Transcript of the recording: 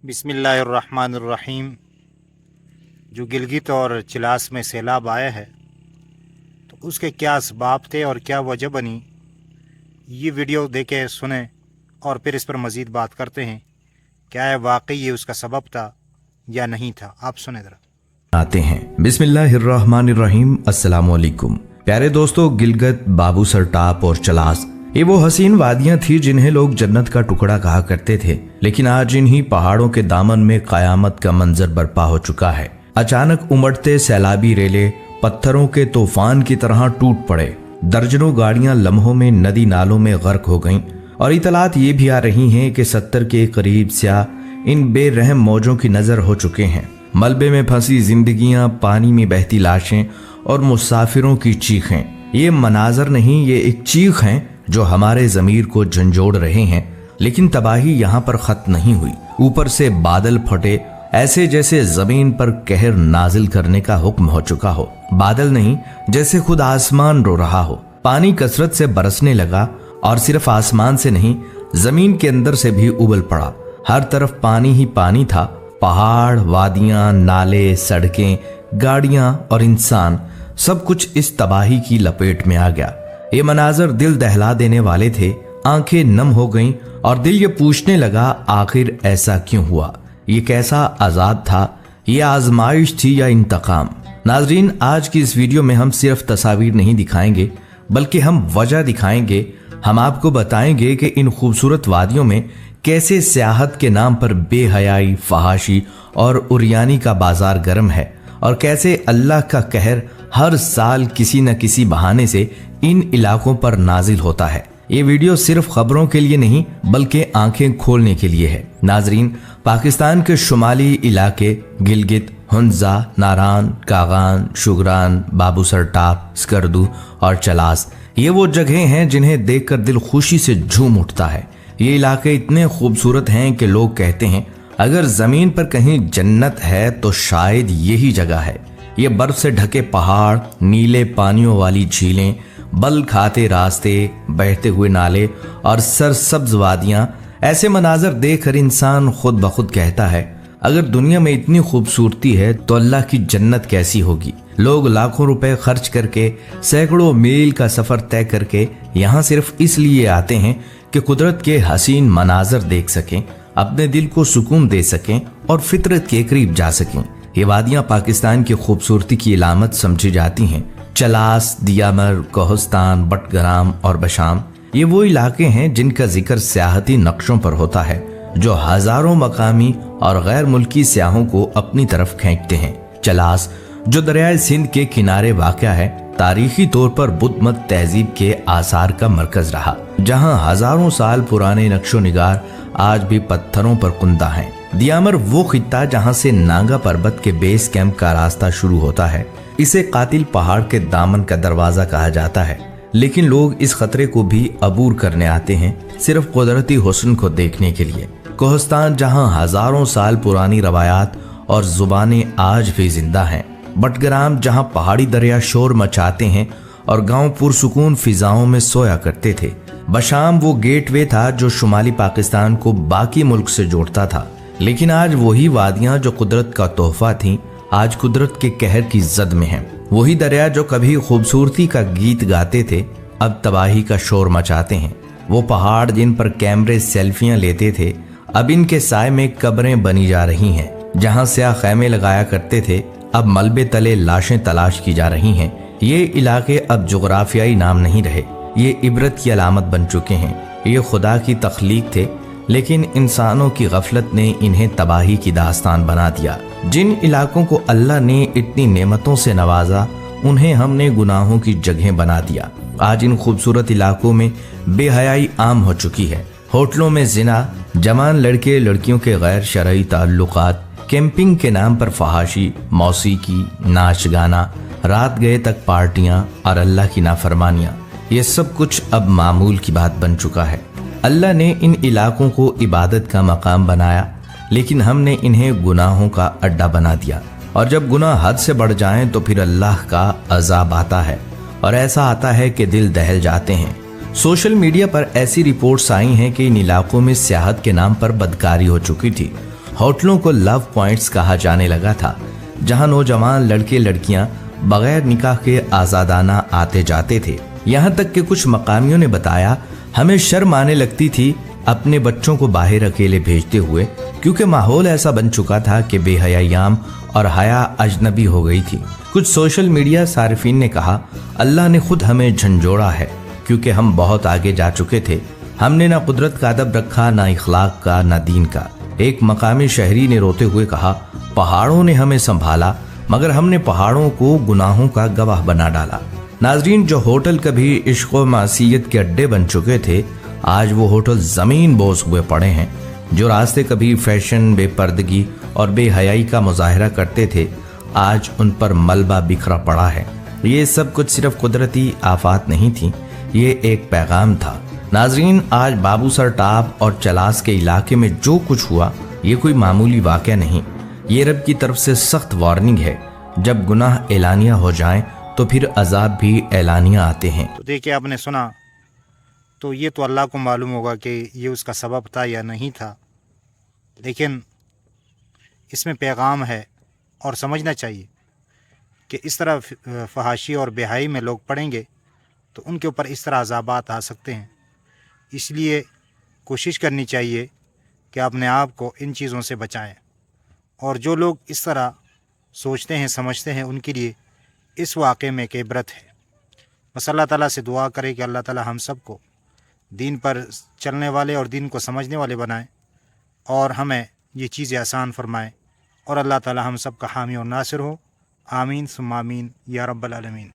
बिस्मिल्लाहिर्रहमानिर्रहीम। जो गिलगित और चिलास में सैलाब आया है तो उसके क्या असबाब थे और क्या वजह बनी, ये वीडियो देखे सुने और फिर इस पर मज़ीद बात करते हैं। क्या है वाकई ये उसका सबब था या नहीं था, आप सुने ज़रा। आते हैं। बिस्मिल्लाहिर्रहमानिर्रहीम। अस्सलामु अलैकुम प्यारे दोस्तों। गिलगित, बाबूसर टाप और चलास ये वो हसीन वादियां थी जिन्हें लोग जन्नत का टुकड़ा कहा करते थे, लेकिन आज इन्हीं पहाड़ों के दामन में कयामत का मंजर बर्पा हो चुका है। अचानक उमड़ते सैलाबी रेले पत्थरों के तूफान की तरह टूट पड़े। दर्जनों गाड़ियां लम्हों में नदी नालों में गर्क हो गईं और इतलात ये भी आ रही हैं कि 70 के करीब स्याह इन बेरहम मौजों की नजर हो चुके हैं। मलबे में फंसी जिंदगियां, पानी में बहती लाशें और मुसाफिरों की चीखें। ये मनाजर नहीं, ये एक चीख है जो हमारे ज़मीर को झंझोड़ रहे हैं। लेकिन तबाही यहाँ पर खत्म नहीं हुई। ऊपर से बादल फटे, ऐसे जैसे जमीन पर कहर नाजिल करने का हुक्म हो चुका हो। बादल नहीं, जैसे खुद आसमान रो रहा हो। पानी कसरत से बरसने लगा और सिर्फ आसमान से नहीं, जमीन के अंदर से भी उबल पड़ा। हर तरफ पानी ही पानी था। पहाड़, वादियां, नाले, सड़कें, गाड़ियां और इंसान, सब कुछ इस तबाही की लपेट में आ गया। ये मनाजर दिल दहला देने वाले थे। आंखें नम हो गईं और दिल ये पूछने लगा, आखिर ऐसा क्यों हुआ? ये कैसा अजाब था? ये आजमाइश थी या इंतकाम? नाजरीन, आज की इस वीडियो में हम सिर्फ तस्वीर नहीं दिखाएंगे, बल्कि हम वजह दिखाएंगे। हम आपको बताएंगे कि इन खूबसूरत वादियों में कैसे सियाहत के नाम पर बेहयाई, फहाशी और उरियानी का बाजार गर्म है, और कैसे अल्लाह का कहर हर साल किसी न किसी बहाने से इन इलाकों पर नाजिल होता है। ये वीडियो सिर्फ खबरों के लिए नहीं, बल्कि आंखें खोलने के लिए है। नाजरीन, पाकिस्तान के शुमाली इलाके गिलगित, हुंजा, नारान, कागान, शुगरान, बाबूसर टाप, स्कर्दू और चलास, ये वो जगह हैं जिन्हें देखकर दिल खुशी से झूम उठता है। ये इलाके इतने खूबसूरत हैं कि लोग कहते हैं अगर जमीन पर कहीं जन्नत है तो शायद यही जगह है। ये बर्फ से ढके पहाड़, नीले पानियों वाली झीलें, बल खाते रास्ते, बहते हुए नाले और सरसब्ज वादियां, ऐसे मनाजर देखकर इंसान खुद ब खुद कहता है अगर दुनिया में इतनी खूबसूरती है तो अल्लाह की जन्नत कैसी होगी। लोग लाखों रुपए खर्च करके, सैकड़ों मील का सफर तय करके यहाँ सिर्फ इसलिए आते हैं कि कुदरत के हसीन मनाजर देख सकें, अपने दिल को सुकून दे सकें और फितरत के करीब जा सकें। ये वादियां पाकिस्तान की खूबसूरती की इलामत समझी जाती हैं। चलास, दियामर, कोहस्तान, बटग्राम और बशाम, ये वो इलाके हैं जिनका जिक्र सियाहती नक्शों पर होता है, जो हजारों मकामी और गैर मुल्की सियाहों को अपनी तरफ खींचते हैं। चलास, जो दरियाए सिंध के किनारे वाक़या है, तारीखी तौर पर बुद्ध मत तहजीब के आसार का मरकज रहा, जहां हजारों साल पुराने नक्शो निगार आज भी पत्थरों पर कुंदा हैं। दियामर वो खित्ता जहां से नांगा पर्वत के बेस कैंप का रास्ता शुरू होता है। इसे कातिल पहाड़ के दामन का दरवाजा कहा जाता है, लेकिन लोग इस खतरे को भी अबूर करने आते हैं, सिर्फ कुदरती हुस्न को देखने के लिए। कोहस्तान, जहां हजारों साल पुरानी रवायात और जुबानें आज भी जिंदा हैं। बटग्राम, जहां पहाड़ी दरिया शोर मचाते हैं और गांव पुरसुकून फिजाओं में सोया करते थे। बशाम वो गेटवे था जो शुमाली पाकिस्तान को बाकी मुल्क से जोड़ता था, लेकिन आज वही वादियां जो कुदरत का तोहफा थीं, आज कुदरत के कहर की जद में हैं। वही दरिया जो कभी खूबसूरती का गीत गाते थे, अब तबाही का शोर मचाते हैं। वो पहाड़ जिन पर कैमरे सेल्फियां लेते थे, अब इनके साए में कब्रें बनी जा रही हैं। जहां स्याह खैमे लगाया करते थे, अब मलबे तले लाशें तलाश की जा रही हैं। ये इलाके अब जुग्राफियाई नाम नहीं रहे, ये इबरत की अलामत बन चुके हैं। ये खुदा की तख्लीक थे, लेकिन इंसानों की गफलत ने इन्हें तबाही की दास्तान बना दिया। जिन इलाकों को अल्लाह ने इतनी नेमतों से नवाजा, उन्हें हमने गुनाहों की जगह बना दिया। आज इन खूबसूरत इलाकों में बेहयाई आम हो चुकी है। होटलों में जिना, जवान लड़के लड़कियों के गैर शरई ताल्लुकात, कैंपिंग के नाम पर फहाशी, मौसीकी, नाच गाना, रात गए तक पार्टियां और अल्लाह की नाफरमानियां, ये सब कुछ अब मामूल की बात बन चुका है। अल्लाह ने इन इलाकों को इबादत का मकाम बनाया, लेकिन हमने इन्हें गुनाहों का अड्डा बना दिया। और जब गुनाह हद से बढ़ जाएं तो फिर अल्लाह का अजाब आता है, और ऐसा आता है कि दिल दहल जाते हैं। सोशल मीडिया पर ऐसी रिपोर्ट्स आई हैं कि इन इलाकों में सियाहत के नाम पर बदकारी हो चुकी थी। होटलों को लव पॉइंट्स कहा जाने लगा था, जहां नौजवान लड़के लड़कियां बगैर निकाह के आजादाना आते जाते थे। यहाँ तक कि कुछ मकामियों ने बताया हमें शर्म आने लगती थी अपने बच्चों को बाहर अकेले भेजते हुए, क्योंकि माहौल ऐसा बन चुका था कि बेहयायाम और हया अजनबी हो गई थी। कुछ सोशल मीडिया सारिफीन ने कहा अल्लाह ने खुद हमें झंझोड़ा है, क्योंकि हम बहुत आगे जा चुके थे। हमने ना कुदरत का अदब रखा, ना इखलाक का, ना दीन का। एक मकामी शहरी ने रोते हुए कहा पहाड़ों ने हमें संभाला, मगर हमने पहाड़ों को गुनाहों का गवाह बना डाला। नाजरीन, जो होटल कभी इश्क व मासीयत के अड्डे बन चुके थे, आज वो होटल जमीन बोझ हुए पड़े हैं। जो रास्ते कभी फैशन, बेपर्दगी और बेहयाई का मुजाहरा करते थे, आज उन पर मलबा बिखरा पड़ा है। ये सब कुछ सिर्फ कुदरती आफात नहीं थी, ये एक पैगाम था। नाजरीन, आज बाबूसर टाप और चलास के इलाके में जो कुछ हुआ, ये कोई मामूली वाक़या नहीं, ये रब की तरफ से सख्त वार्निंग है। जब गुनाह एलानिया हो जाएं तो फिर अजाब भी एलानिया आते हैं। तो देखिए, आपने सुना, तो ये तो अल्लाह को मालूम होगा कि ये उसका सबब था या नहीं था, लेकिन इसमें पैगाम है और समझना चाहिए कि इस तरह फहाशी और बेहाई में लोग पड़ेंगे तो उनके ऊपर इस तरह अज़ाबात आ सकते हैं। इसलिए कोशिश करनी चाहिए कि अपने आप को इन चीज़ों से बचाएं, और जो लोग इस तरह सोचते हैं, समझते हैं, उनके लिए इस वाक़े में एक इबरत है। बस अल्लाह ताला से दुआ करें कि अल्लाह ताला हम सब को दीन पर चलने वाले और दीन को समझने वाले बनाएं, और हमें ये चीज़ें आसान फरमाएं, और अल्लाह ताला हम सब का हामी और नासिर हो। आमीन सुम्मा आमीन या रब्बल आलमीन।